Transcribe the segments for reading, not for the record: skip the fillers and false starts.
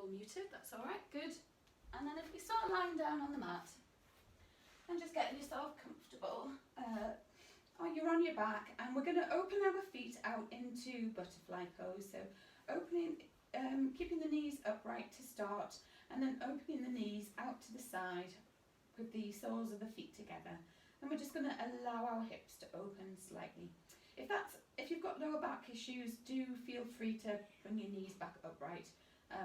all muted, that's all right, good. And then if we start lying down on the mat and just getting yourself comfortable, you're on your back, and we're going to open our feet out into butterfly pose. So opening, keeping the knees upright to start, and then opening the knees out to the side with the soles of the feet together. And we're just going to allow our hips to open slightly. If you've got lower back issues, do feel free to bring your knees back upright.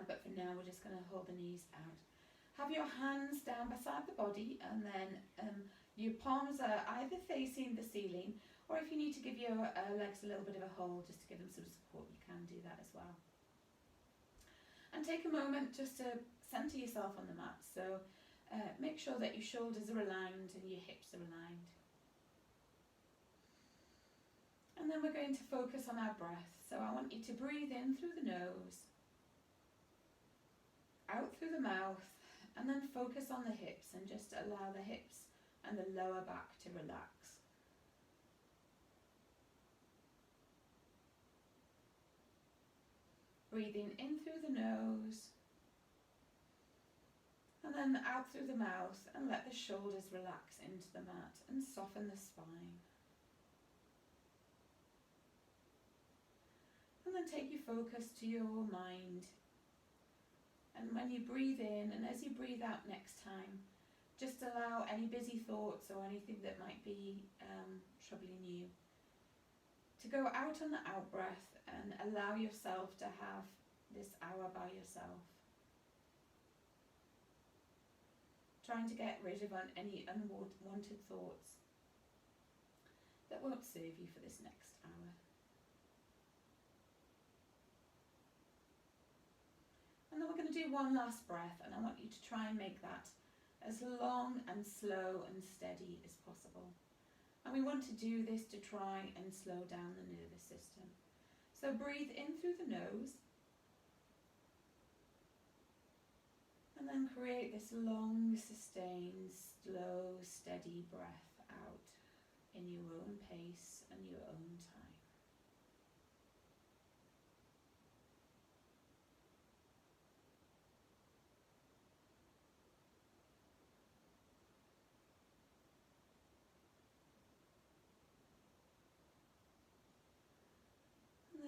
But for now, we're just going to hold the knees out. Have your hands down beside the body, and then your palms are either facing the ceiling, or if you need to give your legs a little bit of a hold just to give them some support, you can do that as well. And take a moment just to centre yourself on the mat. So make sure that your shoulders are aligned and your hips are aligned. And then we're going to focus on our breath. So I want you to breathe in through the nose, out through the mouth, and then focus on the hips and just allow the hips and the lower back to relax. Breathing in through the nose and then out through the mouth, and let the shoulders relax into the mat and soften the spine. And then take your focus to your mind. And when you breathe in and as you breathe out next time, just allow any busy thoughts or anything that might be troubling you to go out on the out breath, and allow yourself to have this hour by yourself. Trying to get rid of any unwanted thoughts that won't serve you for this next hour. And then we're going to do one last breath, and I want you to try and make that as long and slow and steady as possible. And we want to do this to try and slow down the nervous system. So breathe in through the nose, and then create this long, sustained, slow, steady breath out in your own pace and your own time.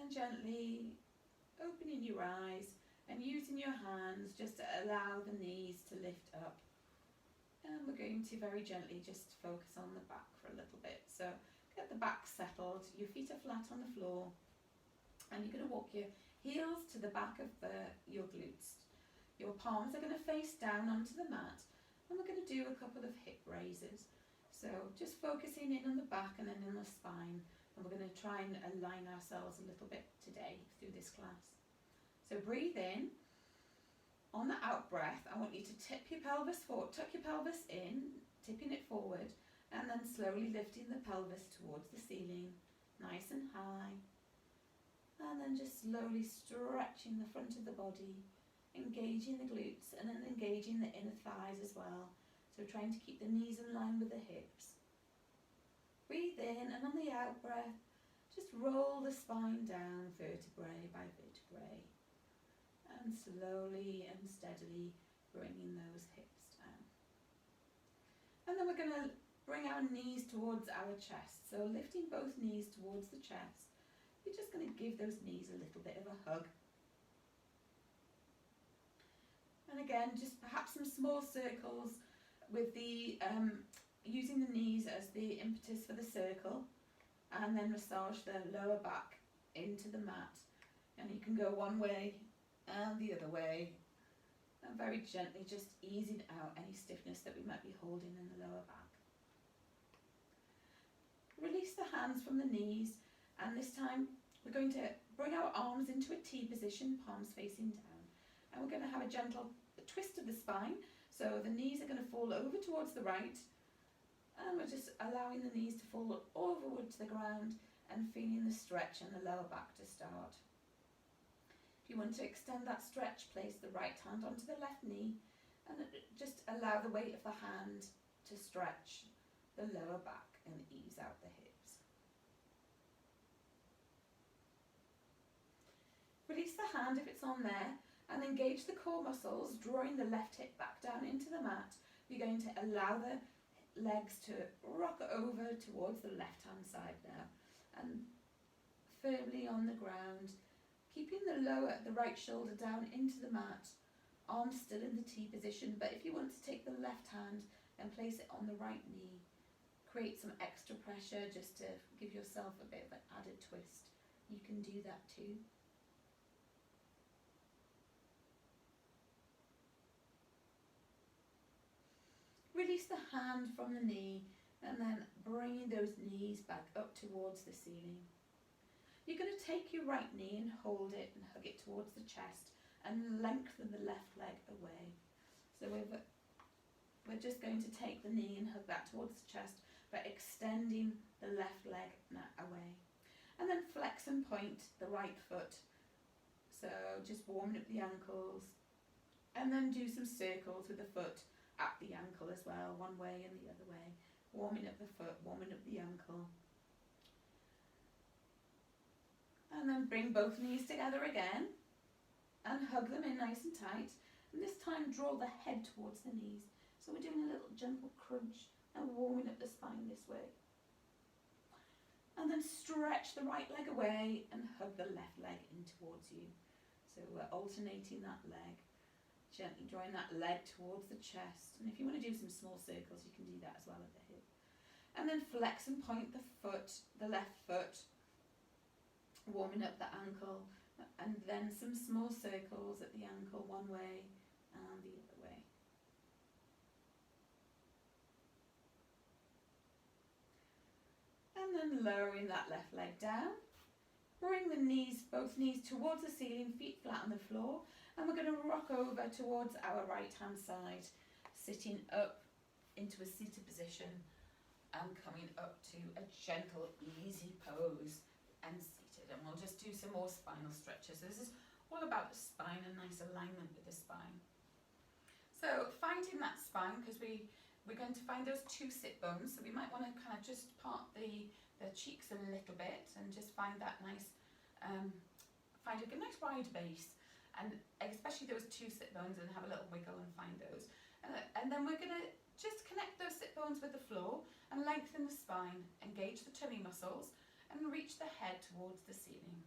Gently opening your eyes and using your hands just to allow the knees to lift up. And we're going to very gently just focus on the back for a little bit. So get the back settled, your feet are flat on the floor, and you're going to walk your heels to the back of your glutes. Your palms are going to face down onto the mat, and we're going to do a couple of hip raises. So just focusing in on the back and then in the spine. And we're going to try and align ourselves a little bit today through this class. So breathe in. On the out breath, I want you to tip your pelvis forward, tuck your pelvis in, tipping it forward, and then slowly lifting the pelvis towards the ceiling, nice and high. And then just slowly stretching the front of the body, engaging the glutes, and then engaging the inner thighs as well. So trying to keep the knees in line with the hips. Breathe in, and on the out breath, just roll the spine down vertebrae by vertebrae, and slowly and steadily bringing those hips down. And then we're going to bring our knees towards our chest. So lifting both knees towards the chest, you're just going to give those knees a little bit of a hug. And again, just perhaps some small circles with the using the knees as the impetus for the circle, and then massage the lower back into the mat. And you can go one way and the other way, and very gently just easing out any stiffness that we might be holding in the lower back. Release the hands from the knees, and this time we're going to bring our arms into a T position, palms facing down. And we're going to have a gentle twist of the spine, so the knees are going to fall over towards the right, and we're just allowing the knees to fall overward to the ground and feeling the stretch in the lower back to start. If you want to extend that stretch, place the right hand onto the left knee and just allow the weight of the hand to stretch the lower back and ease out the hips. Release the hand if it's on there, and engage the core muscles, drawing the left hip back down into the mat. You're going to allow the legs to rock over towards the left hand side now, and firmly on the ground, keeping the right shoulder down into the mat, arms still in the T position, but if you want to take the left hand and place it on the right knee, create some extra pressure just to give yourself a bit of an added twist, you can do that too. Release the hand from the knee and then bringing those knees back up towards the ceiling. You're going to take your right knee and hold it and hug it towards the chest and lengthen the left leg away. So we're just going to take the knee and hug that towards the chest, but extending the left leg away. And then flex and point the right foot. So just warming up the ankles, and then do some circles with the foot at the ankle as well, one way and the other way. Warming up the foot, warming up the ankle. And then bring both knees together again and hug them in nice and tight. And this time draw the head towards the knees. So we're doing a little gentle crunch and warming up the spine this way. And then stretch the right leg away and hug the left leg in towards you. So we're alternating that leg, gently drawing that leg towards the chest. And if you want to do some small circles, you can do that as well at the hip. And then flex and point the foot, the left foot, warming up the ankle, and then some small circles at the ankle, one way and the other way. And then lowering that left leg down. Bring the knees, both knees towards the ceiling, feet flat on the floor, and we're going to rock over towards our right hand side, sitting up into a seated position and coming up to a gentle, easy pose and seated. And we'll just do some more spinal stretches. This is all about the spine and nice alignment with the spine. So finding that spine, because we're going to find those two sit bones, so we might want to kind of just part the cheeks a little bit and just find that nice, find a nice wide base, and especially those two sit bones, and have a little wiggle and find those. And then we're going to just connect those sit bones with the floor and lengthen the spine, engage the tummy muscles, and reach the head towards the ceiling.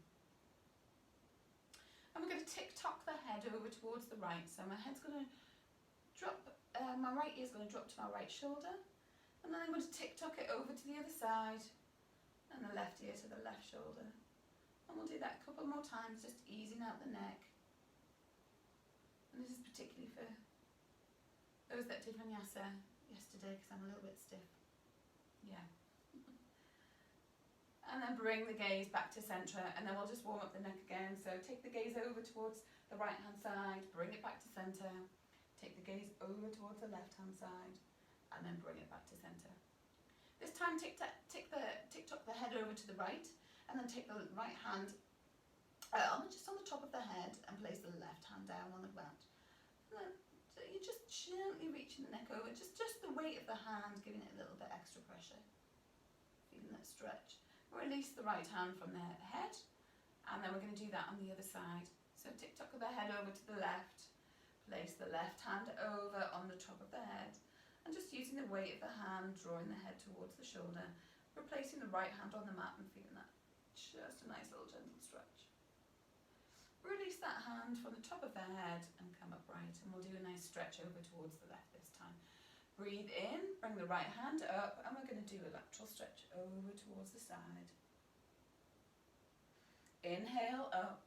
And we're going to tick-tock the head over towards the right. So my head's going to drop, my right ear's going to drop to my right shoulder, and then I'm going to tick-tock it over to the other side, and the left ear to the left shoulder. And we'll do that a couple more times, just easing out the neck. And this is particularly for those that did vinyasa yesterday, because I'm a little bit stiff. Yeah. And then bring the gaze back to centre, and then we'll just warm up the neck again. So take the gaze over towards the right hand side, bring it back to centre. Take the gaze over towards the left hand side, and then bring it back to centre. This time tick-tock the head over to the right, and then take the right hand just on the top of the head and place the left hand down on the ground. And then so you're just gently reaching the neck over, just the weight of the hand, giving it a little bit extra pressure. Feeling that stretch. Release the right hand from the head, and then we're going to do that on the other side. So tick-tock the head over to the left, place the left hand over on the top of the head, and just using the weight of the hand, drawing the head towards the shoulder, replacing the right hand on the mat and feeling that just a nice little gentle stretch. Release that hand from the top of the head and come upright, and we'll do a nice stretch over towards the left this time. Breathe in, bring the right hand up, and we're going to do a lateral stretch over towards the side. Inhale up,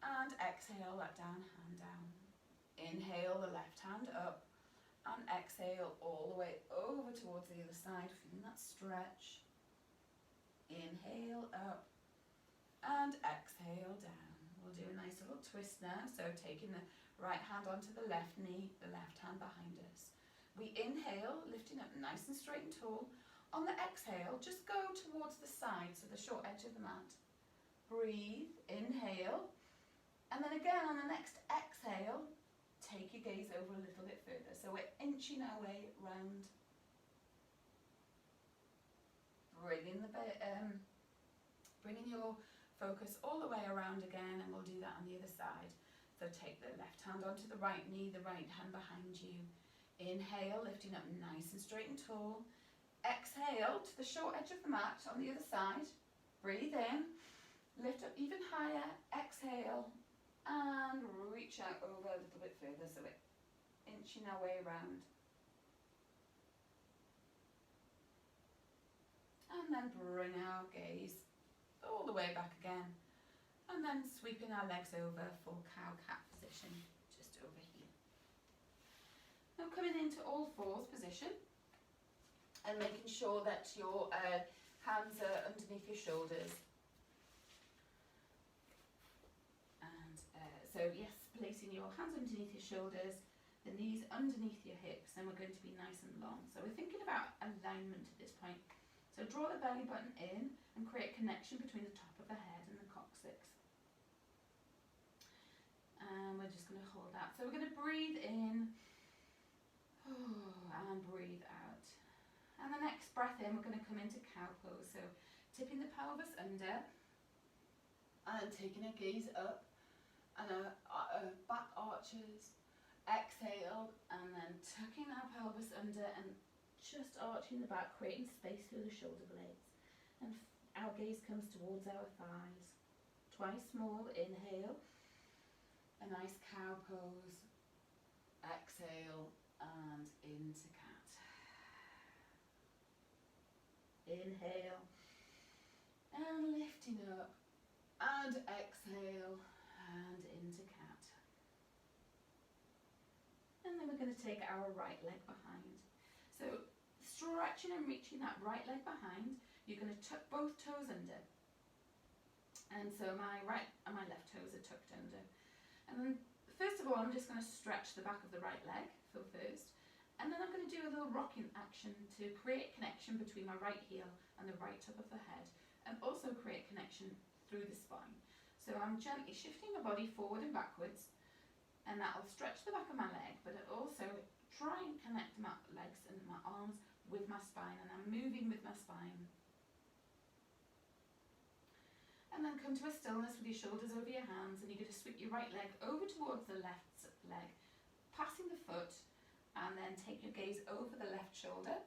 and exhale that down, hand down. Inhale the left hand up, and exhale all the way over towards the other side, feeling that stretch. Inhale up, and exhale down. We'll do a nice little twist now, so taking the right hand onto the left knee, the left hand behind us. We inhale, lifting up nice and straight and tall. On the exhale, just go towards the side, so the short edge of the mat. Breathe, inhale, and then again on the next exhale, take your gaze over a little bit further. So we're inching our way round. Bringing your focus all the way around again, and we'll do that on the other side. So So take the left hand onto the right knee, the right hand behind you. Inhale, lifting up nice and straight and tall. Exhale to the short edge of the mat on the other side. Breathe in, lift up even higher. Exhale, and reach out over a little bit further, so we're inching our way around. And then bring our gaze all the way back again. And then sweeping our legs over for cow-cat position, just over here. Now coming into all fours position and making sure that your hands are underneath your shoulders. And so yes, placing your hands underneath your shoulders, the knees underneath your hips, and we're going to be nice and long. So we're thinking about alignment at this point. So draw the belly button in and create connection between the top of the head and the coccyx. And we're just going to hold that. So we're going to breathe in and breathe out. And the next breath in, we're going to come into cow pose. So tipping the pelvis under and taking a gaze up and a back arches. Exhale and then tucking our pelvis under and just arching the back, creating space through the shoulder blades. And our gaze comes towards our thighs. Twice more, inhale. A nice cow pose. Exhale and into cat. Inhale and lifting up and exhale and into cat. And then we're going to take our right leg behind. So stretching and reaching that right leg behind, you're going to tuck both toes under. And so my right and my left toes are tucked under. And then first of all, I'm just going to stretch the back of the right leg for first. And then I'm going to do a little rocking action to create connection between my right heel and the right top of the head, and also create connection through the spine. So I'm gently shifting my body forward and backwards, and that'll stretch the back of my leg, but it also try and connect my legs and my arms with my spine, and I'm moving with my spine. And then come to a stillness with your shoulders over your hands, and you're going to sweep your right leg over towards the left leg, passing the foot, and then take your gaze over the left shoulder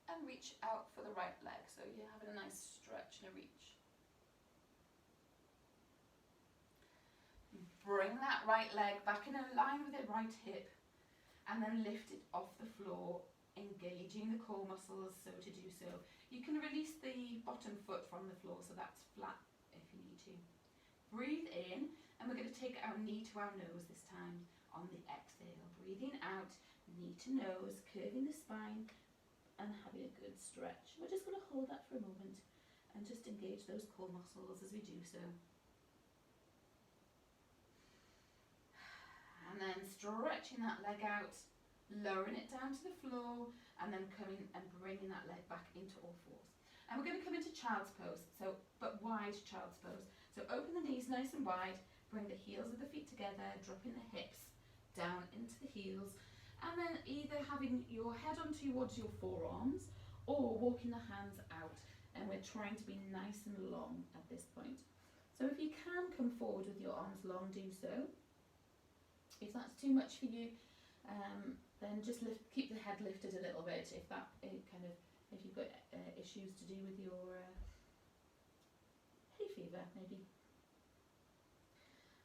and reach out for the right leg. So you're having a nice stretch and a reach. Bring that right leg back in line with the right hip, and then lift it off the floor, engaging the core muscles. So to do so, you can release the bottom foot from the floor, so that's flat if you need to. Breathe in, and we're going to take our knee to our nose this time on the exhale. Breathing out, knee to nose, curving the spine and having a good stretch. We're just going to hold that for a moment and just engage those core muscles as we do so. And then stretching that leg out, lowering it down to the floor, and then coming and bringing that leg back into all fours. And we're going to come into child's pose, so but wide child's pose. So open the knees nice and wide, bring the heels of the feet together, dropping the hips down into the heels, and then either having your head on towards your forearms or walking the hands out. And we're trying to be nice and long at this point. So if you can come forward with your arms long, do so. If that's too much for you, then just keep the head lifted a little bit. If you've got issues to do with your hay fever, maybe.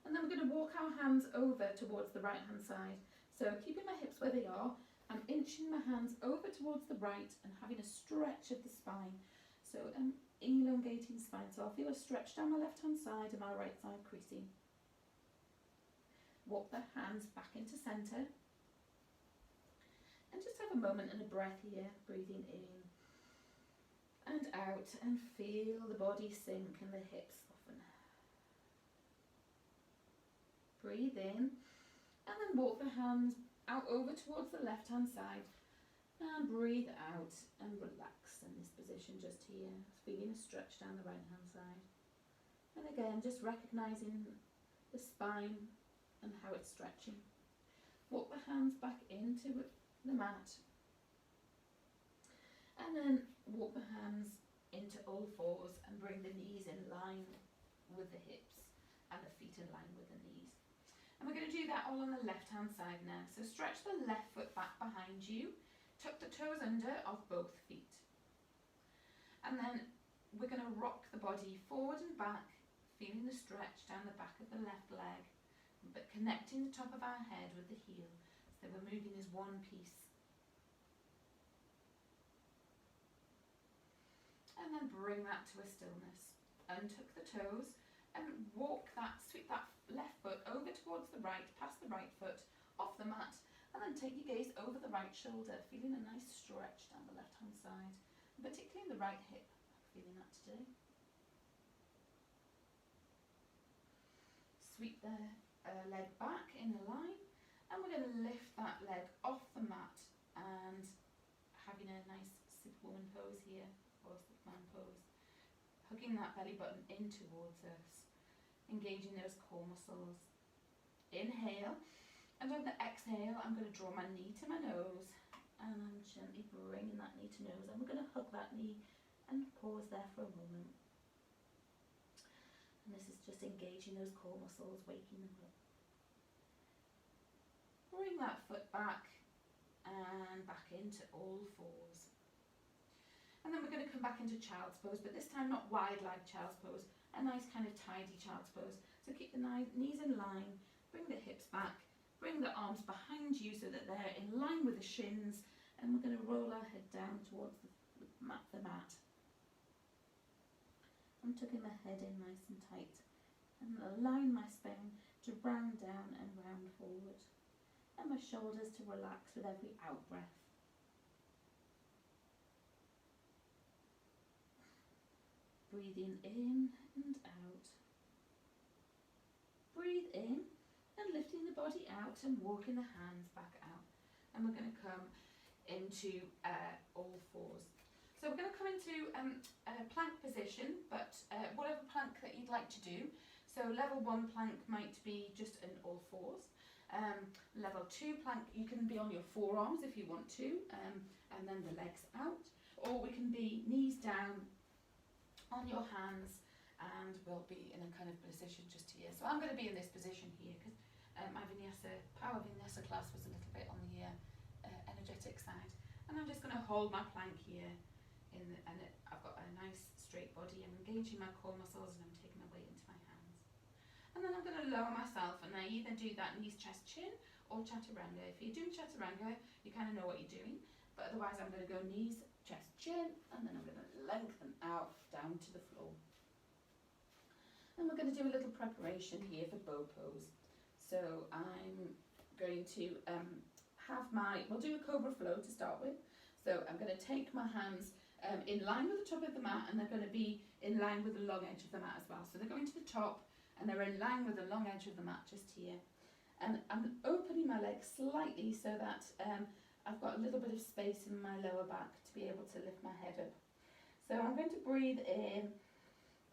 And then we're going to walk our hands over towards the right hand side. So keeping my hips where they are, I'm inching my hands over towards the right and having a stretch of the spine. So I'm elongating spine. So I'll feel a stretch down my left hand side and my right side creasing. Walk the hands back into centre. And just have a moment and a breath here, breathing in and out, and feel the body sink and the hips soften. Breathe in, and then walk the hands out over towards the left hand side, and breathe out and relax in this position just here, feeling a stretch down the right hand side. And again, just recognising the spine and how it's stretching. Walk the hands back into the mat, and then walk the hands into all fours and bring the knees in line with the hips and the feet in line with the knees. And we're going to do that all on the left hand side now. So stretch the left foot back behind you, tuck the toes under of both feet. And then we're going to rock the body forward and back, feeling the stretch down the back of the left leg, but connecting the top of our head with the heel, so we're moving as one piece. And then bring that to a stillness. Untuck the toes and sweep that left foot over towards the right, past the right foot, off the mat, and then take your gaze over the right shoulder, feeling a nice stretch down the left hand side, and particularly in the right hip. I'm feeling that today. Sweep the leg back in a line, and we're going to lift that leg off the mat and having a nice Superwoman pose here, or Superman pose, hugging that belly button in towards us, engaging those core muscles. Inhale, and on the exhale I'm going to draw my knee to my nose, and I'm gently bringing that knee to nose, and we're going to hug that knee and pause there for a moment. And this is just engaging those core muscles, waking them up. Bring that foot back and back into all fours. And then we're going to come back into child's pose, but this time not wide-legged child's pose, a nice kind of tidy child's pose. So keep the knees in line, bring the hips back, bring the arms behind you so that they're in line with the shins, and we're going to roll our head down towards the mat. I'm tucking the head in nice and tight, and align my spine to round down and round forward, and my shoulders to relax with every out breath. Breathing in and out. Breathe in and lifting the body out and walking the hands back out. And we're going to come into all fours. So we're going to come into a plank position, but whatever plank that you'd like to do. So level 1 plank might be just in all fours. Level 2 plank, you can be on your forearms if you want to, and then the legs out. Or we can be knees down on your hands, and we'll be in a kind of position just here. So I'm going to be in this position here because my power vinyasa class was a little bit on the energetic side, and I'm just going to hold my plank here I've got a nice straight body. I'm engaging my core muscles and I'm taking my weight into my hands, and then I'm going to lower myself, and I either do that knees, chest, chin, or chaturanga. If you're doing chaturanga, you kind of know what you're doing, but otherwise I'm going to go knees, chest, chin, and then I'm going to lengthen out down to the floor. And we're going to do a little preparation here for bow pose. So I'm going to we'll do a cobra flow to start with. So I'm going to take my hands in line with the top of the mat, and they're going to be in line with the long edge of the mat as well. So they're going to the top, and they're in line with the long edge of the mat just here. And I'm opening my legs slightly so that I've got a little bit of space in my lower back to be able to lift my head up. So I'm going to breathe in,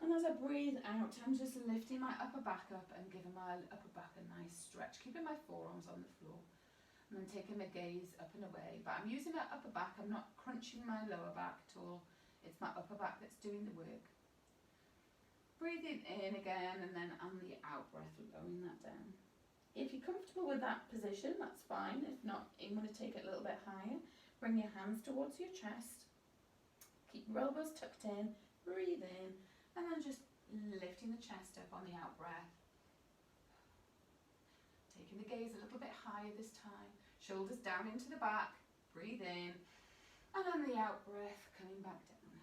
and as I breathe out, I'm just lifting my upper back up and giving my upper back a nice stretch, keeping my forearms on the floor, and then taking my gaze up and away. But I'm using my upper back, I'm not crunching my lower back at all. It's my upper back that's doing the work. Breathing in again, and then on the out breath, lowering that down. If you're comfortable with that position, that's fine. If not, you want to take it a little bit higher. Bring your hands towards your chest. Keep your elbows tucked in. Breathe in, and then just lifting the chest up on the out breath. Taking the gaze a little bit higher this time. Shoulders down into the back. Breathe in, and on the out breath, coming back down.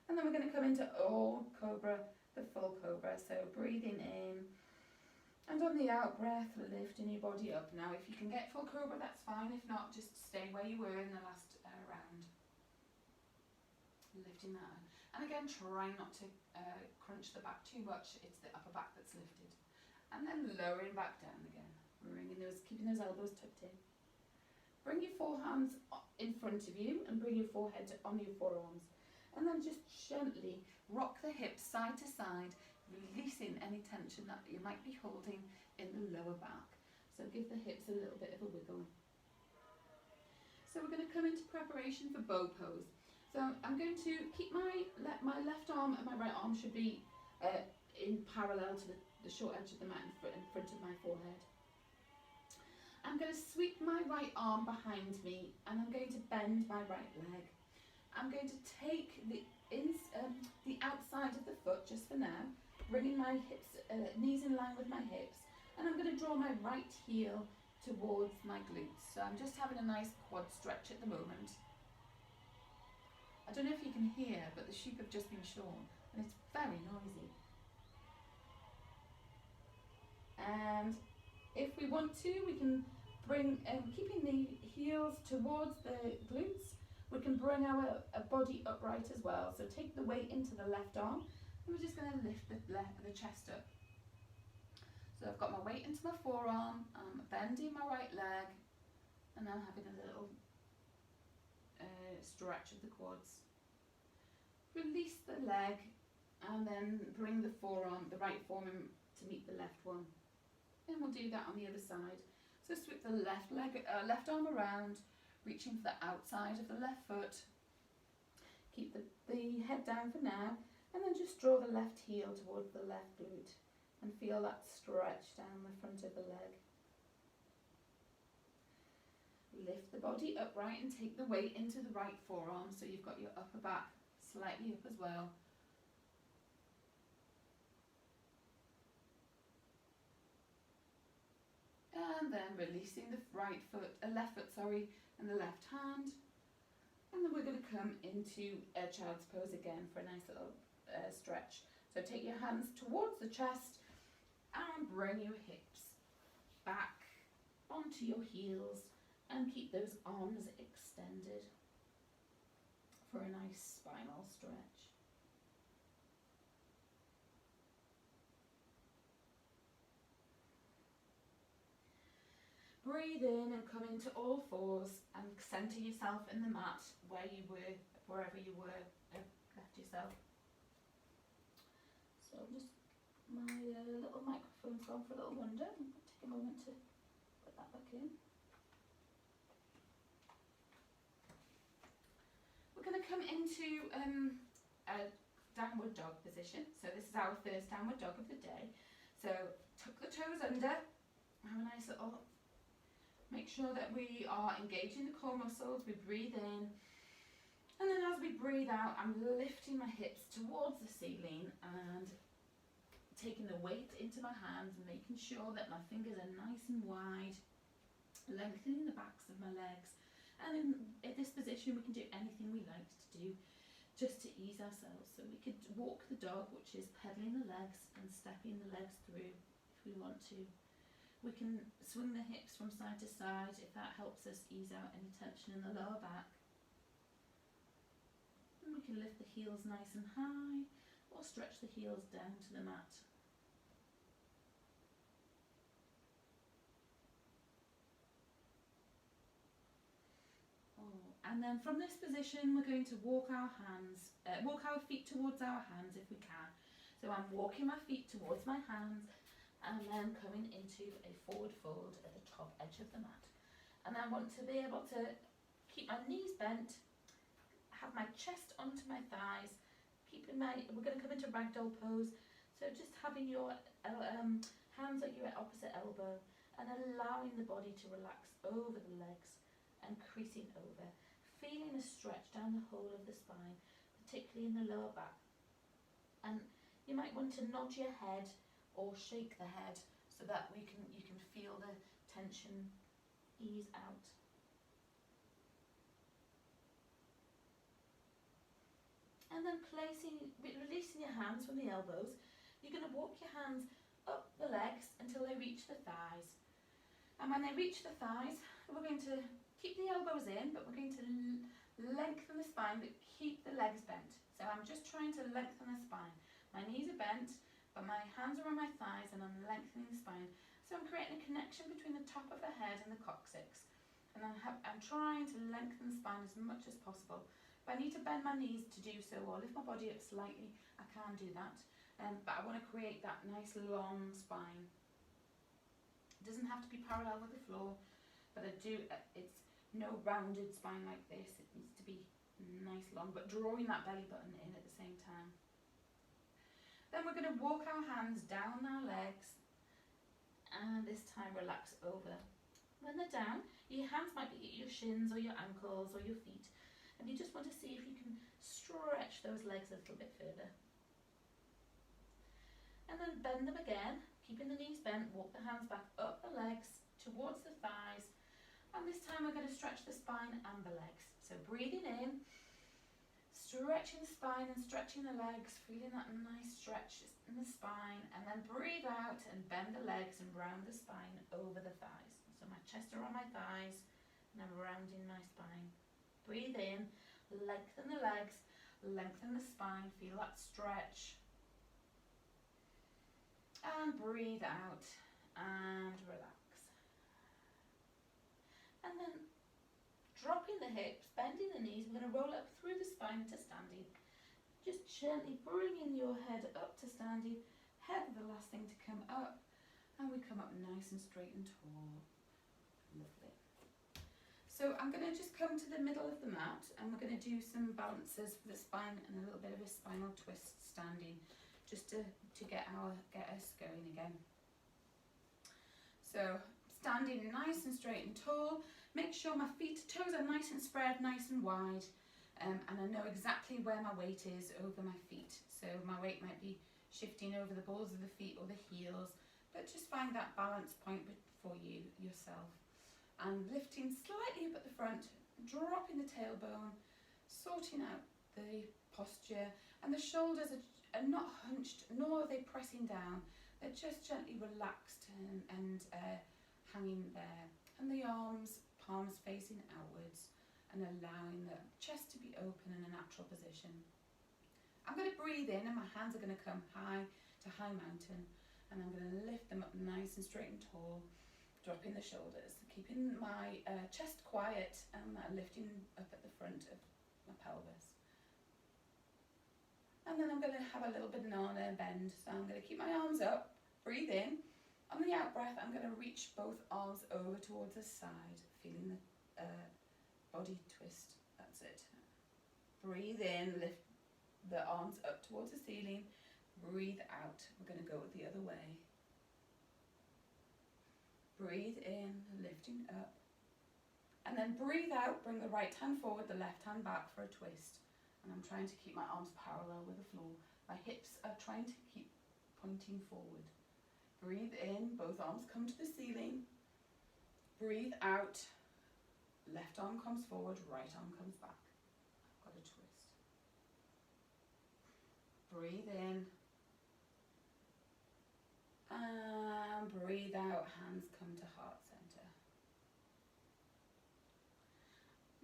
And then we're going to come into all cobra, the full cobra. So breathing in, and on the out breath, lifting your body up. Now if you can get full cobra, that's fine. If not, just stay where you were in the last round. Lifting that up. And again, try not to crunch the back too much. It's the upper back that's lifted. And then lowering back down again. Keeping those elbows tucked in. Bring your forehands in front of you and bring your forehead on your forearms. And then just gently rock the hips side to side, releasing any tension that you might be holding in the lower back. So give the hips a little bit of a wiggle. So we're going to come into preparation for bow pose. So I'm going to keep my left arm and my right arm should be in parallel to the short edge of the mat in front of my forehead. I'm going to sweep my right arm behind me and I'm going to bend my right leg. I'm going to take the outside of the foot just for now, bringing my hips, knees in line with my hips, and I'm going to draw my right heel towards my glutes. So I'm just having a nice quad stretch at the moment. I don't know if you can hear, but the sheep have just been shorn and it's very noisy. And if we want to, we can bring, keeping the heels towards the glutes, we can bring our body upright as well. So take the weight into the left arm and we're just going to lift the chest up. So I've got my weight into my forearm, I'm bending my right leg, and I'm having a little stretch of the quads. Release the leg and then bring the right forearm to meet the left one. And we'll do that on the other side. So sweep the left arm around, reaching for the outside of the left foot. Keep the head down for now, and then just draw the left heel towards the left glute and feel that stretch down the front of the leg. Lift the body upright and take the weight into the right forearm so you've got your upper back slightly up as well. And then releasing the left foot, and the left hand. And then we're going to come into a child's pose again for a nice little stretch. So take your hands towards the chest and bring your hips back onto your heels and keep those arms extended for a nice spinal stretch. Breathe in and come into all fours and center yourself in the mat wherever you left yourself. So my little microphone's gone for a little wander. I'll take a moment to put that back in. We're going to come into a downward dog position. So this is our first downward dog of the day. So tuck the toes under, have a nice little. Make sure that we are engaging the core muscles. We breathe in, and then as we breathe out, I'm lifting my hips towards the ceiling and taking the weight into my hands and making sure that my fingers are nice and wide, lengthening the backs of my legs. And in this position, we can do anything we like to do just to ease ourselves. So we could walk the dog, which is pedaling the legs and stepping the legs through if we want to. We can swing the hips from side to side if that helps us ease out any tension in the lower back. And we can lift the heels nice and high or stretch the heels down to the mat. And then from this position, we're going to walk our feet towards our hands if we can. So I'm walking my feet towards my hands, and then coming into a forward fold at the top edge of the mat. And I want to be able to keep my knees bent, have my chest onto my thighs, we're going to come into ragdoll pose. So just having your hands at your opposite elbow and allowing the body to relax over the legs and creasing over, feeling a stretch down the whole of the spine, particularly in the lower back. And you might want to nod your head or shake the head so that you can feel the tension ease out. And then releasing your hands from the elbows, you're going to walk your hands up the legs until they reach the thighs. And when they reach the thighs, we're going to keep the elbows in, but we're going to lengthen the spine but keep the legs bent. So I'm just trying to lengthen the spine. My knees are bent, but my hands are on my thighs and I'm lengthening the spine. So I'm creating a connection between the top of the head and the coccyx. And I'm trying to lengthen the spine as much as possible. If I need to bend my knees to do so or lift my body up slightly, I can do that. But I want to create that nice long spine. It doesn't have to be parallel with the floor, but it's no rounded spine like this. It needs to be nice long, but drawing that belly button in at the same time. Then we're going to walk our hands down our legs, and this time relax over. When they're down, your hands might be at your shins or your ankles or your feet, and you just want to see if you can stretch those legs a little bit further. And then bend them again, keeping the knees bent. Walk the hands back up the legs towards the thighs, and this time we're going to stretch the spine and the legs. So breathing in, stretching the spine and stretching the legs, feeling that nice stretch in the spine, and then breathe out and bend the legs and round the spine over the thighs. So my chest are on my thighs and I'm rounding my spine. Breathe in, lengthen the legs, lengthen the spine, feel that stretch. And breathe out and relax. And then dropping the hips, bending the knees, we're going to roll up through the spine to standing. Just gently bringing your head up to standing. Head the last thing to come up. And we come up nice and straight and tall. Lovely. So I'm going to just come to the middle of the mat and we're going to do some balances for the spine and a little bit of a spinal twist standing, just to get us going again. So standing nice and straight and tall. Make sure my toes are nice and spread, nice and wide, and I know exactly where my weight is over my feet. So my weight might be shifting over the balls of the feet or the heels, but just find that balance point for yourself. And lifting slightly up at the front, dropping the tailbone, sorting out the posture, and the shoulders are not hunched, nor are they pressing down. They're just gently relaxed and hanging there. And the arms, palms facing outwards, and allowing the chest to be open in a natural position. I'm going to breathe in and my hands are going to come high to high mountain, and I'm going to lift them up nice and straight and tall, dropping the shoulders, keeping my chest quiet and lifting up at the front of my pelvis. And then I'm going to have a little bit of an bend, so I'm going to keep my arms up, breathe in. On the out breath, I'm going to reach both arms over towards the side, feeling the body twist. That's it. Breathe in, lift the arms up towards the ceiling. Breathe out. We're going to go the other way. Breathe in, lifting up. And then breathe out, bring the right hand forward, the left hand back for a twist. And I'm trying to keep my arms parallel with the floor. My hips are trying to keep pointing forward. Breathe in, both arms come to the ceiling. Breathe out, left arm comes forward, right arm comes back. I've got a twist. Breathe in. And breathe out, hands come to heart center.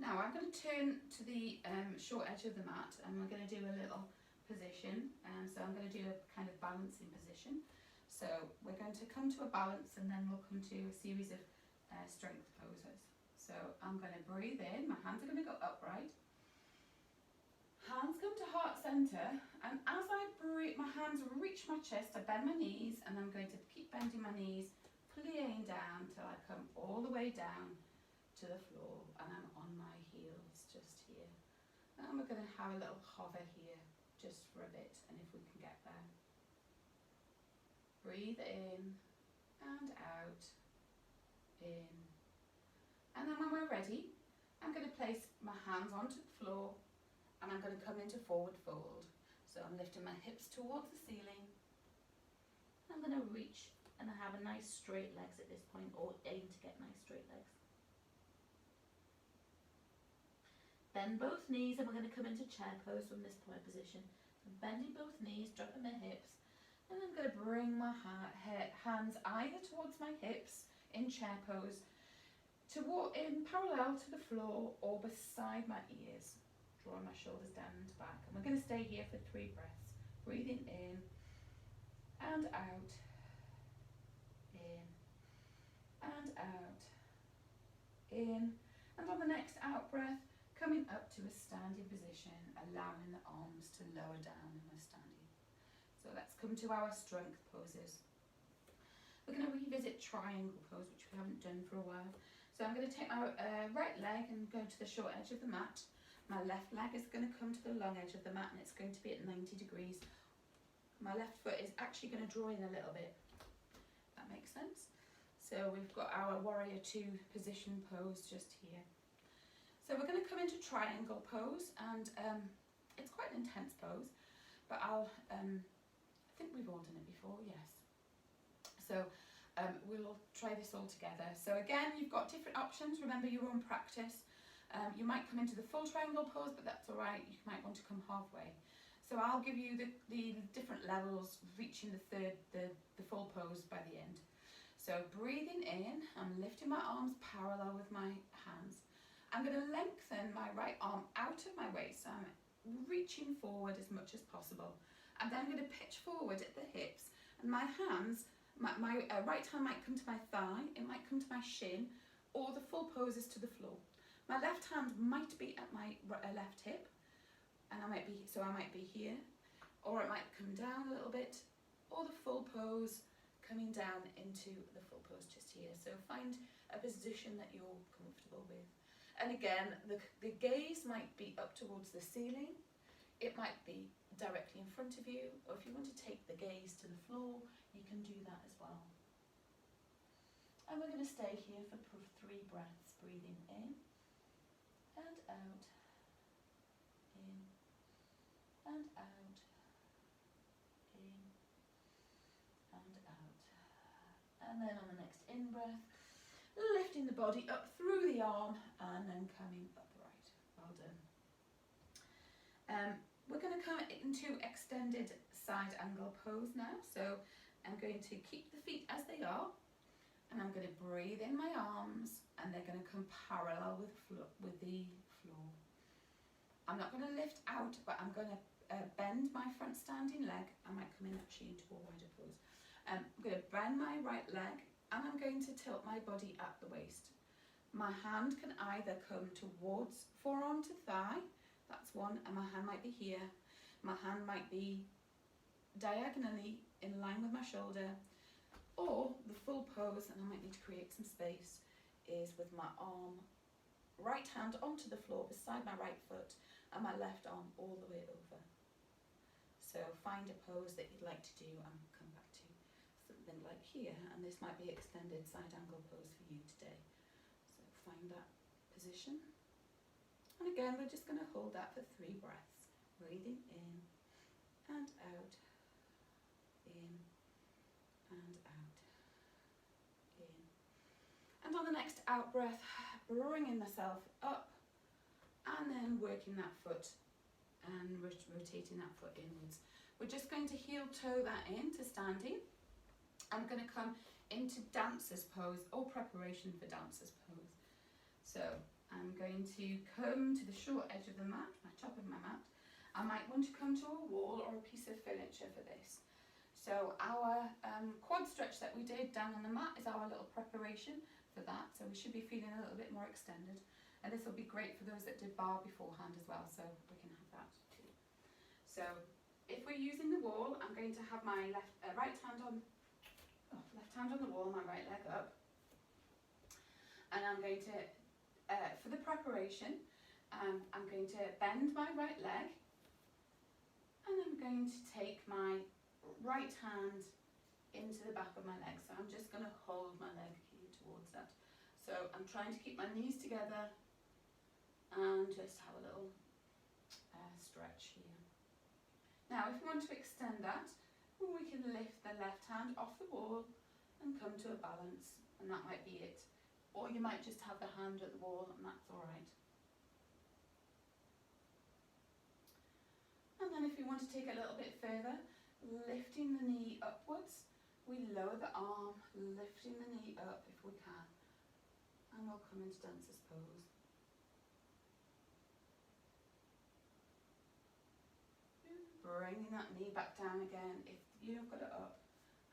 Now I'm going to turn to the short edge of the mat and we're going to do a little position. So I'm going to do a kind of balancing position. So we're going to come to a balance and then we'll come to a series of strength poses. So I'm going to breathe in, my hands are going to go upright. Hands come to heart center, and as I breathe, my hands reach my chest, I bend my knees, and I'm going to keep bending my knees, plying down till I come all the way down to the floor, and I'm on my heels just here. And we're going to have a little hover here just for a bit, and if we can get there. Breathe in and out, in. And then when we're ready, I'm going to place my hands onto the floor and I'm going to come into forward fold. So I'm lifting my hips towards the ceiling. I'm going to reach and I have a nice straight legs at this point, or aim to get nice straight legs. Bend both knees and we're going to come into chair pose from this point position. So bending both knees, dropping my hips. And I'm going to bring my hands either towards my hips in chair pose, in parallel to the floor or beside my ears. Drawing my shoulders down and back. And we're going to stay here for 3 breaths. Breathing in and out. In and out. In. And on the next out breath, coming up to a standing position, allowing the arms to lower down in a standing. So let's come to our strength poses. We're going to revisit triangle pose, which we haven't done for a while. So I'm going to take my right leg and go to the short edge of the mat. My left leg is going to come to the long edge of the mat and it's going to be at 90 degrees. My left foot is actually going to draw in a little bit. That makes sense. So we've got our warrior 2 position pose just here. So we're going to come into triangle pose, and it's quite an intense pose, but I think we've all done it before, yes. So we'll try this all together. So again, you've got different options. Remember your own practice. You might come into the full triangle pose, but that's all right. You might want to come halfway. So I'll give you the different levels, reaching the full pose by the end. So breathing in, I'm lifting my arms parallel with my hands. I'm going to lengthen my right arm out of my waist. So I'm reaching forward as much as possible. And then I'm going to pitch forward at the hips. And my hands, my right hand might come to my thigh, it might come to my shin, or the full pose is to the floor. My left hand might be at my left hip, and I might be here, or it might come down a little bit, or the full pose coming down into the full pose just here. So find a position that you're comfortable with. And again, the gaze might be up towards the ceiling, it might be directly in front of you, or if you want to take the gaze to the floor, you can do that as well. And we're going to stay here for 3 breaths, breathing in and out, in and out, in and out. And then on the next in breath, lifting the body up through the arm and then coming upright. Well done. We're going to come into extended side angle pose now. So I'm going to keep the feet as they are, and I'm going to breathe in my arms, and they're going to come parallel with the floor. I'm not going to lift out, but I'm going to bend my front standing leg. I might come in actually into a wider pose. I'm going to bend my right leg, and I'm going to tilt my body at the waist. My hand can either come towards forearm to thigh, that's one, and my hand might be here. My hand might be diagonally in line with my shoulder, or the full pose, and I might need to create some space, is with my arm, right hand onto the floor beside my right foot, and my left arm all the way over. So find a pose that you'd like to do and come back to something like here, and this might be extended side angle pose for you today. So find that position. And again, we're just going to hold that for 3 breaths. Breathing in and out, in and out, in. And on the next out breath, bringing myself up and then working that foot and rotating that foot inwards. We're just going to heel toe that into standing. I'm going to come into dancer's pose or preparation for dancer's pose. So I'm going to come to the short edge of the mat, my top of my mat. I might want to come to a wall or a piece of furniture for this. So our quad stretch that we did down on the mat is our little preparation for that. So we should be feeling a little bit more extended. And this will be great for those that did bar beforehand as well, so we can have that too. So if we're using the wall, I'm going to have my left hand on the wall, my right leg up. And I'm going to, for the preparation, I'm going to bend my right leg, and I'm going to take my right hand into the back of my leg. So I'm just going to hold my leg here towards that. So I'm trying to keep my knees together and just have a little stretch here. Now if we want to extend that, we can lift the left hand off the wall and come to a balance, and that might be it. Or you might just have the hand at the wall, and that's all right. And then if you want to take it a little bit further, lifting the knee upwards, we lower the arm, lifting the knee up if we can, and we'll come into dancer's pose. Bringing that knee back down again if you've got it up,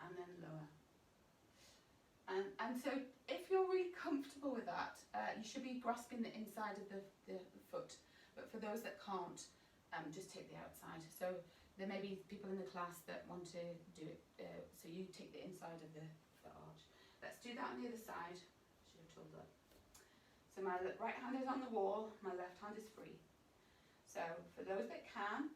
and then lower. And so if you're really comfortable with that, you should be grasping the inside of the foot. But for those that can't, just take the outside. So there may be people in the class that want to do it, so you take the inside of the arch. Let's do that on the other side. Should have told that. So my right hand is on the wall, my left hand is free. So for those that can't,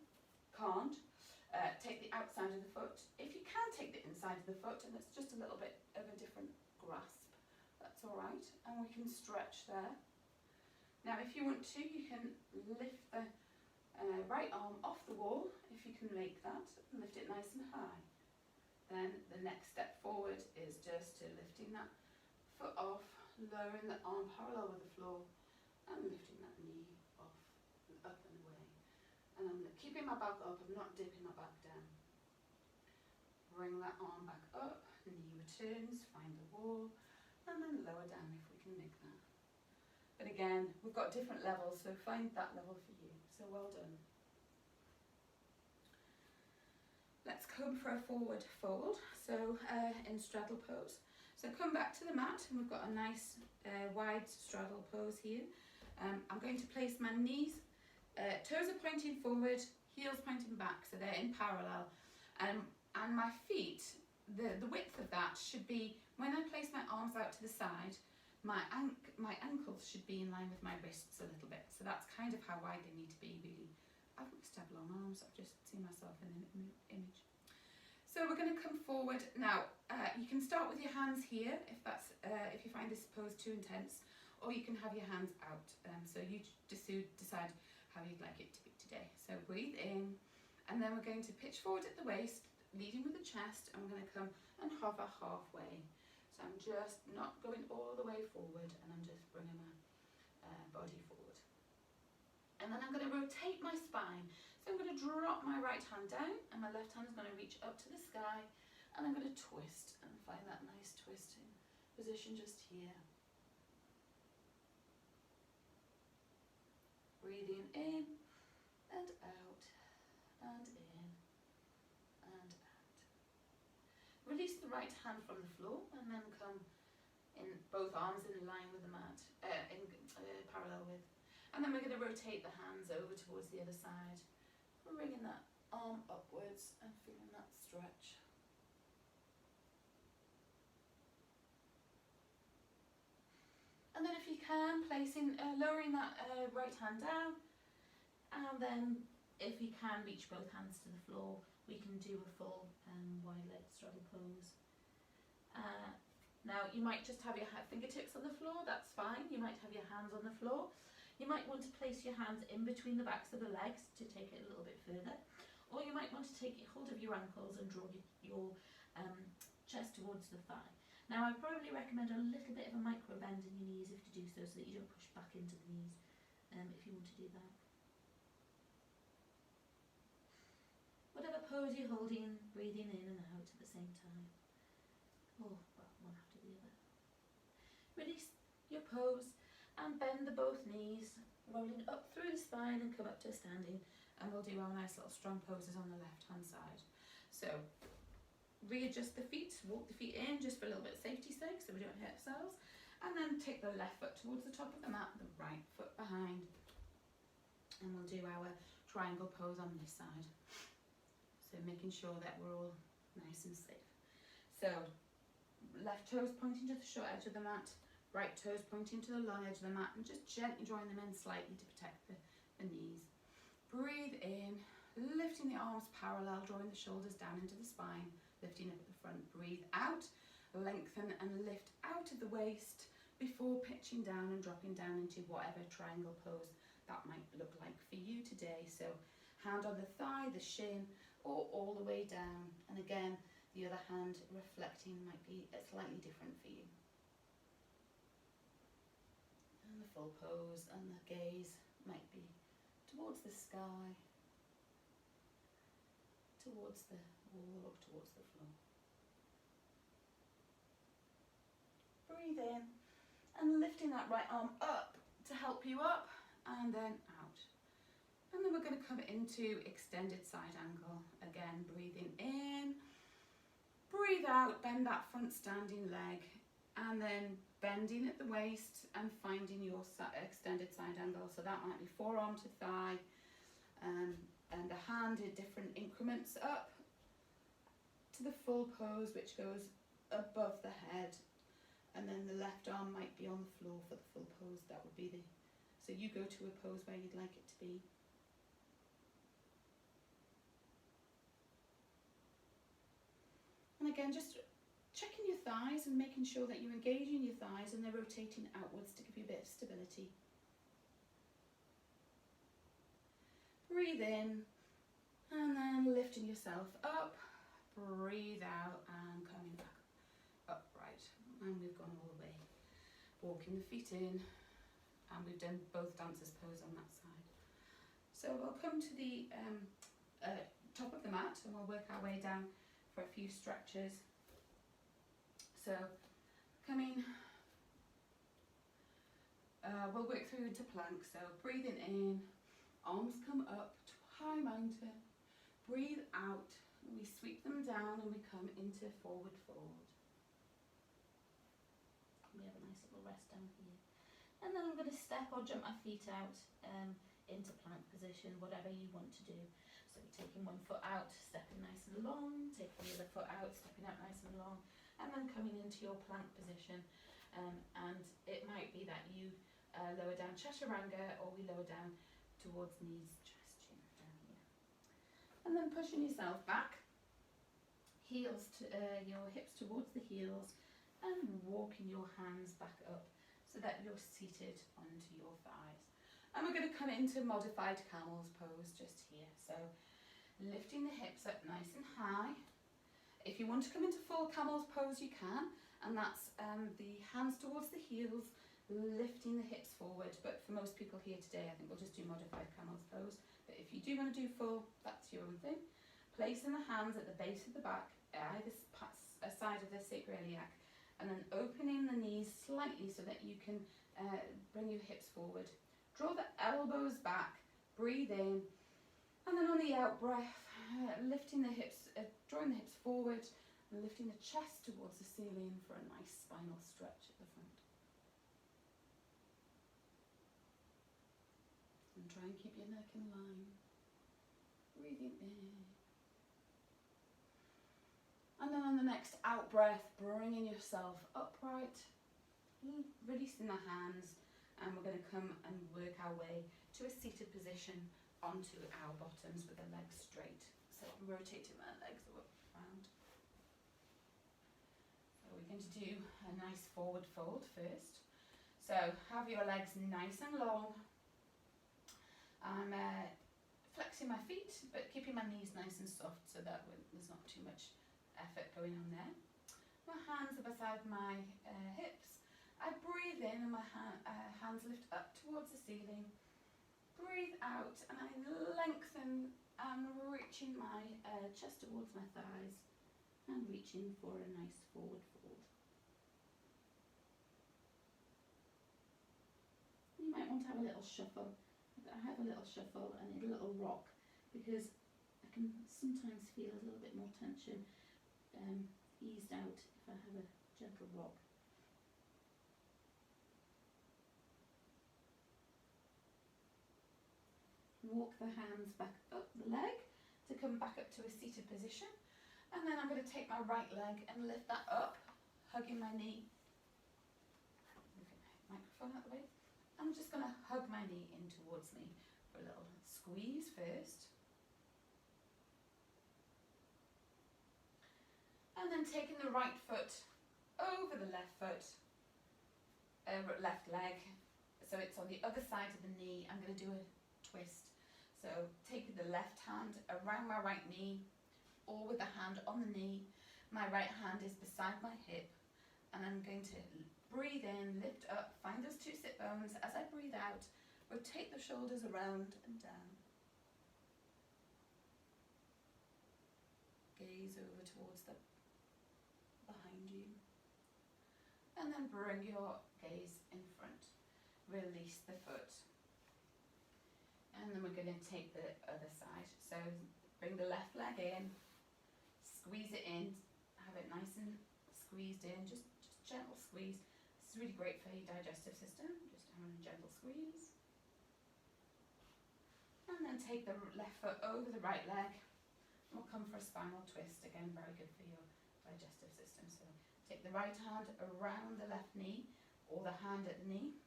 take the outside of the foot. If you can take the inside of the foot and it's just a little bit of a different grasp, that's all right. And we can stretch there. Now if you want to, you can lift the right arm off the wall, if you can make that, and lift it nice and high. Then the next step forward is just to lifting that foot off, lowering the arm parallel with the floor, and lifting that knee off, up and away. And I'm keeping my back up, I'm not dipping my back down. Bring that arm back up, knee returns, find the wall, and then lower down if we can make that. But again, we've got different levels, so find that level for you. So well done. Let's come for a forward fold, so in straddle pose. So come back to the mat, and we've got a nice wide straddle pose here. I'm going to place my knees, toes are pointing forward, heels pointing back, so they're in parallel. And my feet, the width of that should be, when I place my arms out to the side, my ankles should be in line with my wrists a little bit. So that's kind of how wide they need to be, really. I must have long arms, I've just seen myself in the image. So we're going to come forward. Now, you can start with your hands here, if you find this pose too intense, or you can have your hands out. So you just decide how you'd like it to be today. So breathe in, and then we're going to pitch forward at the waist, leading with the chest, and we're going to come and hover halfway. So I'm just not going all the way forward, and I'm just bringing my body forward. And then I'm going to rotate my spine. So I'm going to drop my right hand down, and my left hand is going to reach up to the sky, and I'm going to twist and find that nice twisting position just here. Breathing in and out, and in and out. Release the right hand from the floor, and then come in both arms in line with the mat, parallel with. And then we're going to rotate the hands over towards the other side, bringing that arm upwards and feeling that stretch. And then if you can, lowering that right hand down, and then if you can reach both hands to the floor, we can do a full wide leg straddle pose. Now you might just have your fingertips on the floor, that's fine. You might have your hands on the floor. You might want to place your hands in between the backs of the legs to take it a little bit further. Or you might want to take hold of your ankles and draw your chest towards the thigh. Now I probably recommend a little bit of a micro bend in your knees if you do so that you don't push back into the knees if you want to do that. Whatever pose you're holding, breathing in and out at the same time. Or well, one after the other. Release your pose and bend the both knees, rolling up through the spine and come up to standing, and we'll do our nice little strong poses on the left hand side. So readjust the feet, walk the feet in just for a little bit of safety's sake so we don't hurt ourselves, and then take the left foot towards the top of the mat, the right foot behind, and we'll do our triangle pose on this side. So making sure that we're all nice and safe. So left toes pointing to the short edge of the mat, right toes pointing to the long edge of the mat, and just gently drawing them in slightly to protect the knees. Breathe in, lifting the arms parallel, drawing the shoulders down into the spine, lifting up at the front. Breathe out, lengthen and lift out of the waist before pitching down and dropping down into whatever triangle pose that might look like for you today. So hand on the thigh, the shin, or all the way down. And again, the other hand reflecting might be slightly different for you. And the full pose and the gaze might be towards the sky, towards the wall, or towards the floor. Breathe in and lifting that right arm up to help you up, and then out. And then we're going to come into extended side angle. Again, breathing in, breathe out, bend that front standing leg, and then bending at the waist and finding your extended side angle. So that might be forearm to thigh, and a hand in different increments up to the full pose, which goes above the head, and then the left arm might be on the floor for the full pose. That would be so you go to a pose where you'd like it to be. again, just checking your thighs and making sure that you're engaging your thighs and they're rotating outwards to give you a bit of stability. Breathe in and then lifting yourself up. Breathe out and coming back upright. And we've gone all the way. Walking the feet in, and we've done both dancers pose on that side. So we'll come to the top of the mat and we'll work our way down for a few stretches. So coming, we'll work through into plank. So breathing in, arms come up to high mountain. Breathe out, we sweep them down and we come into forward fold. We have a nice little rest down here. And then I'm going to step or jump my feet out into plank position, whatever you want to do. So we're taking one foot out, stepping nice and long, taking the other foot out, stepping out nice and long, and then coming into your plank position. And it might be that you lower down chaturanga, or we lower down towards knees, chest, chin, down here. And then pushing yourself back, heels to your hips towards the heels, and walking your hands back up so that you're seated onto your thighs. And we're going to come into modified camel's pose just here. So lifting the hips up nice and high. If you want to come into full camel's pose, you can, and that's the hands towards the heels, lifting the hips forward. But for most people here today, I think we'll just do modified camel's pose. But if you do want to do full, that's your own thing. Placing the hands at the base of the back, either side of the sacroiliac, and then opening the knees slightly so that you can bring your hips forward. Draw the elbows back, breathe in, and then on the out breath, lifting the hips, drawing the hips forward, and lifting the chest towards the ceiling for a nice spinal stretch at the front. And try and keep your neck in line. Breathing in. And then on the next out breath, bringing yourself upright, releasing the hands, and we're going to come and work our way to a seated position onto our bottoms with the legs straight. So I'm rotating my legs around. So we're going to do a nice forward fold first. So have your legs nice and long. I'm flexing my feet, but keeping my knees nice and soft so that there's not too much effort going on there. My hands are beside my hips. I breathe in and my hands lift up towards the ceiling. Breathe out and I lengthen and reaching my chest towards my thighs and reaching for a nice forward fold. You might want to have a little shuffle. I have a little shuffle and a little rock because I can sometimes feel a little bit more tension eased out if I have a gentle rock. Walk the hands back up the leg to come back up to a seated position, and then I'm going to take my right leg and lift that up, hugging my knee. Microphone out the way. I'm just going to hug my knee in towards me for a little squeeze first. And then taking the right foot over the left foot, left leg, so it's on the other side of the knee. I'm going to do a twist. So taking the left hand around my right knee, or with the hand on the knee. My right hand is beside my hip, and I'm going to breathe in, lift up, find those two sit bones. As I breathe out, rotate the shoulders around and down. Gaze over towards the behind you. And then bring your gaze in front. Release the foot. And then we're going to take the other side. So bring the left leg in, squeeze it in, have it nice and squeezed in, just gentle squeeze. This is really great for your digestive system, just having a gentle squeeze. And then take the left foot over the right leg. We'll come for a spinal twist, again very good for your digestive system. So take the right hand around the left knee, or the hand at the knee,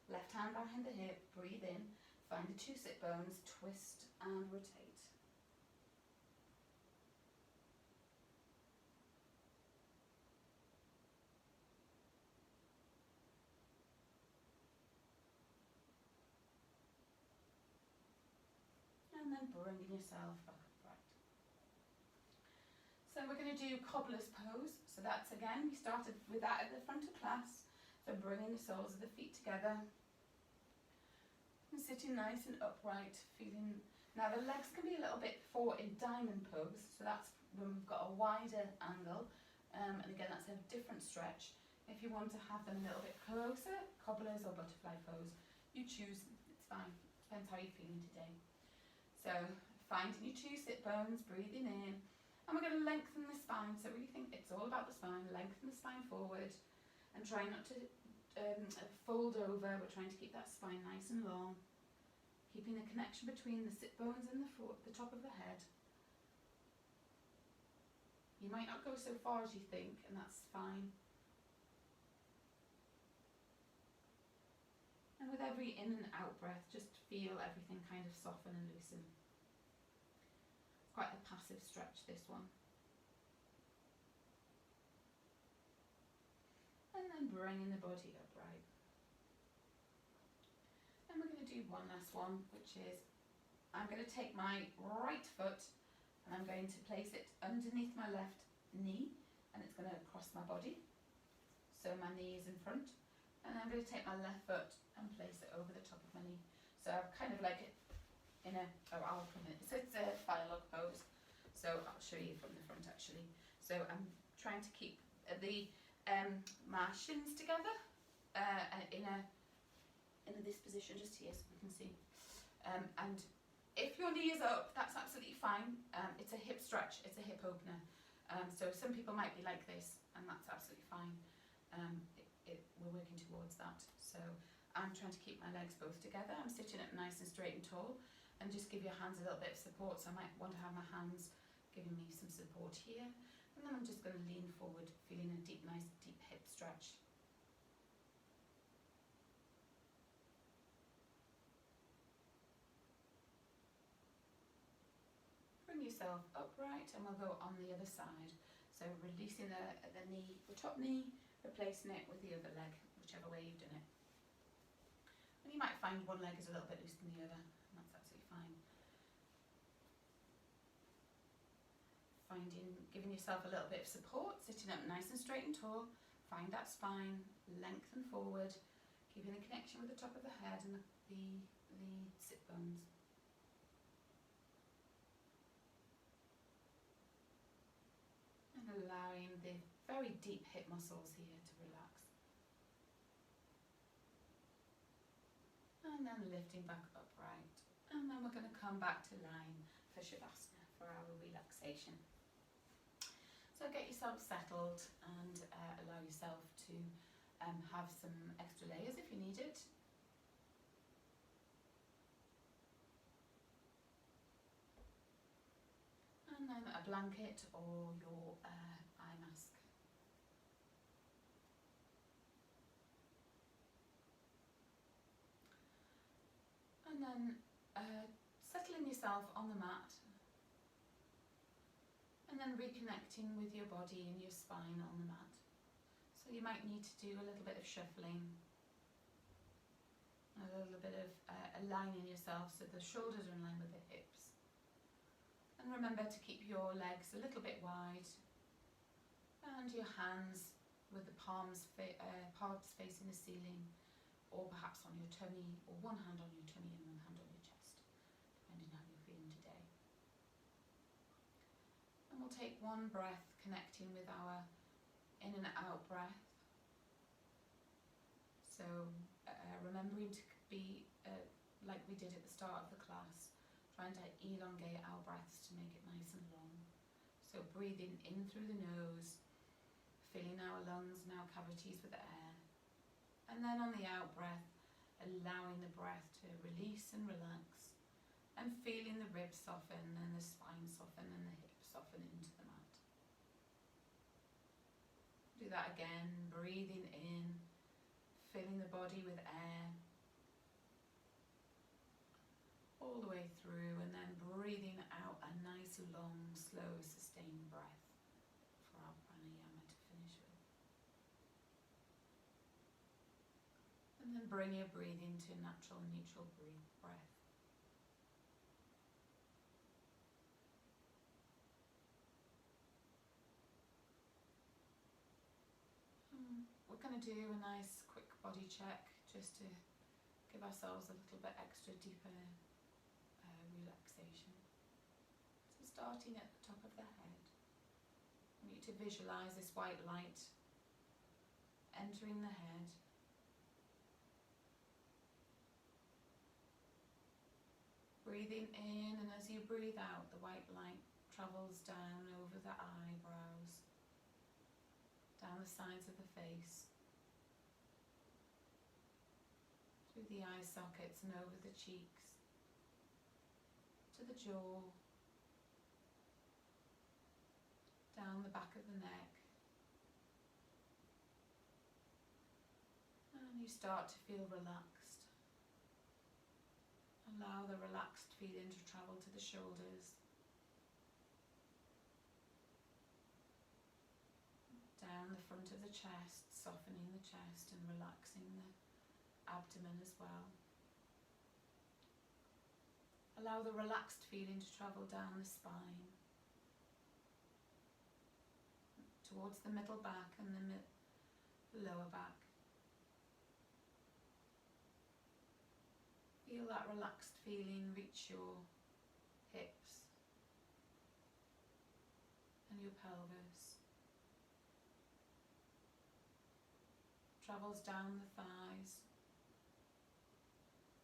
left hand behind the hip, breathe in, find the two sit bones, twist and rotate. and then bringing yourself back upright. So we're going to do cobbler's pose. So that's, again, we started with that at the front of class. So bringing the soles of the feet together and sitting nice and upright, feeling. Now the legs can be a little bit forward in diamond pose, so that's when we've got a wider angle, and again that's a different stretch. If you want to have them a little bit closer, cobblers or butterfly pose, you choose, it's fine, depends how you're feeling today. So finding your two sit bones, breathing in, and we're going to lengthen the spine, so really think it's all about the spine, lengthen the spine forward, and try not to fold over. We're trying to keep that spine nice and long, keeping the connection between the sit bones and the top of the head. You might not go so far as you think, and that's fine. And with every in and out breath, just feel everything kind of soften and loosen. It's quite a passive stretch, this one. And then bringing the body upright. And we're going to do one last one, which is, I'm going to take my right foot and I'm going to place it underneath my left knee, and it's going to cross my body. So my knee is in front, and I'm going to take my left foot and place it over the top of my knee. So I'm kind of like it in a, I'll come in. So it's a fire log pose. So I'll show you from the front actually. So I'm trying to keep my shins together in this position just here, so we can see. And if your knee is up, that's absolutely fine. It's a hip stretch, it's a hip opener. So some people might be like this, and that's absolutely fine. We're working towards that. So I'm trying to keep my legs both together. I'm sitting up nice and straight and tall, and just give your hands a little bit of support. So I might want to have my hands giving me some support here. And then I'm just going to lean forward, feeling a nice deep hip stretch. Bring yourself upright, and we'll go on the other side. So releasing the knee, the top knee, replacing it with the other leg, whichever way you've done it. And you might find one leg is a little bit looser than the other, and that's absolutely fine. Giving yourself a little bit of support, sitting up nice and straight and tall. Find that spine, lengthen forward, keeping the connection with the top of the head and the sit bones. And allowing the very deep hip muscles here to relax. And then lifting back upright. And then we're going to come back to lying for Shavasana for our relaxation. So get yourself settled and allow yourself to have some extra layers if you need it. And then a blanket or your eye mask. And then settling yourself on the mat. And then reconnecting with your body and your spine on the mat. So you might need to do a little bit of shuffling, a little bit of aligning yourself so the shoulders are in line with the hips. And remember to keep your legs a little bit wide and your hands with the palms facing the ceiling, or perhaps on your tummy, or one hand on your tummy and one hand on your chest, depending how you're feeling today. And we'll take one breath connecting with our in and out breath. So remembering to be like we did at the start of the class, trying to elongate our breaths to make it nice and long. So breathing in through the nose, filling our lungs and our cavities with air. And then on the out breath, allowing the breath to release and relax, and feeling the ribs soften and the spine soften and the hips soften into the mat. Do that again, breathing in, filling the body with air, all the way through, and then breathing out a nice, long, slow, sustained breath for our pranayama to finish with. And then bring your breathing to a natural, neutral breath. we're going to do a nice quick body check just to give ourselves a little bit extra deeper relaxation. So starting at the top of the head, I want you to visualise this white light entering the head. Breathing in, and as you breathe out, the white light travels down over the eyebrows, down the sides of the face, through the eye sockets and over the cheeks, to the jaw, down the back of the neck. And you start to feel relaxed. Allow the relaxed feeling to travel to the shoulders, down the front of the chest, softening the chest and relaxing the abdomen as well. Allow the relaxed feeling to travel down the spine, towards the middle back and the lower back. Feel that relaxed feeling reach your hips and your pelvis. Travels down the thighs.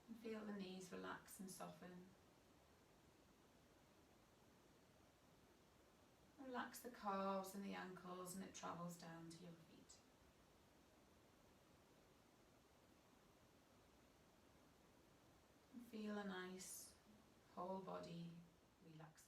And feel the knees relax and soften. Relax the calves and the ankles, and it travels down to your feet. Feel a nice whole body relaxation.